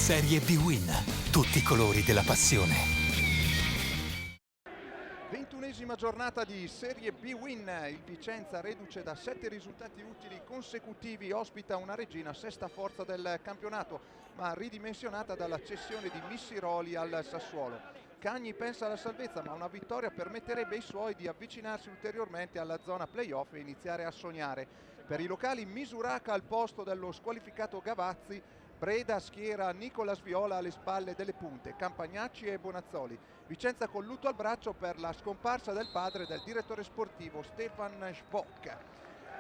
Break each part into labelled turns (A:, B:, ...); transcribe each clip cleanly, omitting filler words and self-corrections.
A: Serie B-Win. Tutti i colori della passione.
B: 21esima giornata di Serie B-Win. Il Vicenza, reduce da 7 risultati utili consecutivi, ospita una Reggina sesta forza del campionato, ma ridimensionata dalla cessione di Missiroli al Sassuolo. Cagni pensa alla salvezza, ma una vittoria permetterebbe ai suoi di avvicinarsi ulteriormente alla zona playoff e iniziare a sognare. Per i locali Misuracca al posto dello squalificato Gavazzi, Breda schiera Nicolas Viola alle spalle delle punte, Campagnacci e Bonazzoli. Vicenza con lutto al braccio per la scomparsa del padre del direttore sportivo Stefan Schbock.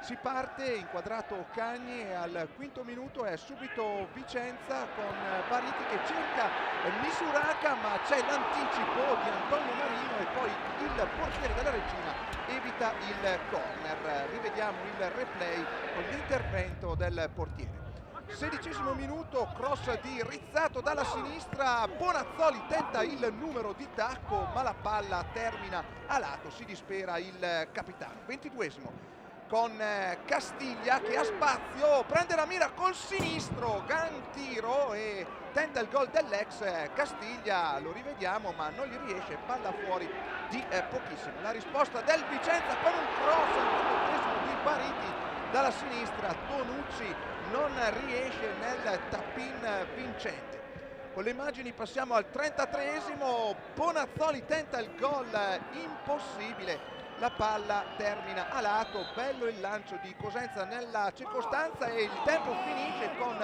B: Si parte, inquadrato Cagni, e al quinto minuto è subito Vicenza con Bariti che cerca Misuracca, ma c'è l'anticipo di Antonio Marino e poi il portiere della Reggina evita il corner. Rivediamo il replay con l'intervento del portiere. 16esimo minuto, cross di Rizzato dalla sinistra, Bonazzoli tenta il numero di tacco, ma la palla termina a lato, si dispera il capitano. 22esimo con Castiglia che ha spazio, prende la mira col sinistro, gran tiro e tenta il gol dell'ex. Castiglia, lo rivediamo, ma non gli riesce, palla fuori di pochissimo. La risposta del Vicenza con un cross al 28esimo di Bariti dalla sinistra, Tonucci non riesce nel tap-in vincente. Con le immagini passiamo al 33esimo, Bonazzoli tenta il gol, impossibile, la palla termina a lato, bello il lancio di Cosenza nella circostanza e il tempo finisce con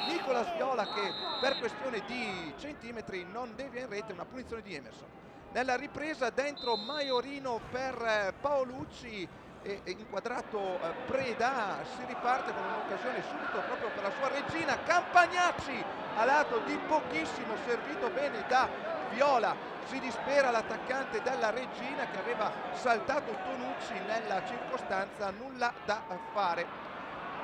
B: Nicolas Viola che per questione di centimetri non devia in rete, una punizione di Emerson. Nella ripresa dentro Maiorino per Paolucci, e inquadrato Breda, si riparte con un'occasione subito proprio per la sua Reggina, Campagnacci a lato di pochissimo, servito bene da Viola, si dispera l'attaccante della Reggina che aveva saltato Tonucci nella circostanza, nulla da fare.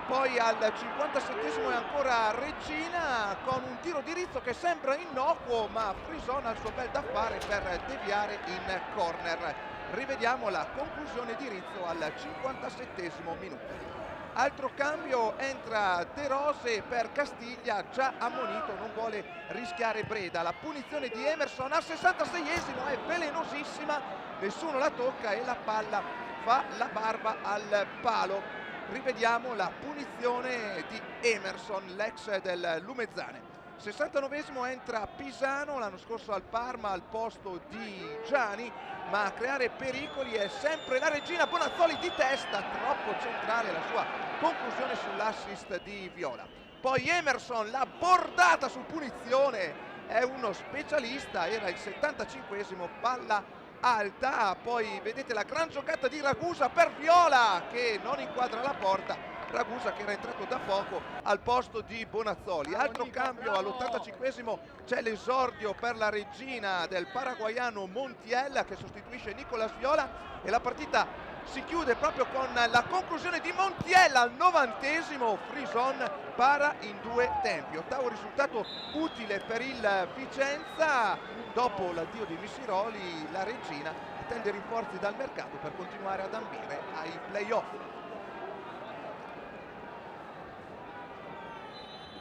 B: Poi al 57esimo è ancora Reggina con un tiro di Rizzo che sembra innocuo, ma Frison ha il suo bel da fare per deviare in corner. Rivediamo la conclusione di Rizzo al 57esimo minuto. Altro cambio, entra De Rose per Castiglia, già ammonito, non vuole rischiare Breda. La punizione di Emerson al 66esimo è velenosissima, nessuno la tocca e la palla fa la barba al palo. Rivediamo la punizione di Emerson, l'ex del Lumezzane. 69esimo entra Pisano, l'anno scorso al Parma al posto di Gianni, ma a creare pericoli è sempre la Reggina. Bonazzoli di testa, troppo centrale la sua conclusione sull'assist di Viola. Poi Emerson, la bordata su punizione, è uno specialista, era il 75esimo, palla alta. Poi vedete la gran giocata di Ragusa per Viola che non inquadra la porta. Ragusa che era entrato da poco al posto di Bonazzoli. Altro cambio, all'85esimo c'è l'esordio per la Reggina del paraguaiano Montiel che sostituisce Nicolas Viola e la partita si chiude proprio con la conclusione di Montiel al 90esimo. Frison para in due tempi. Ottavo risultato utile per il Vicenza. Dopo l'addio di Missiroli, la Reggina attende rinforzi dal mercato per continuare ad ambire ai playoff.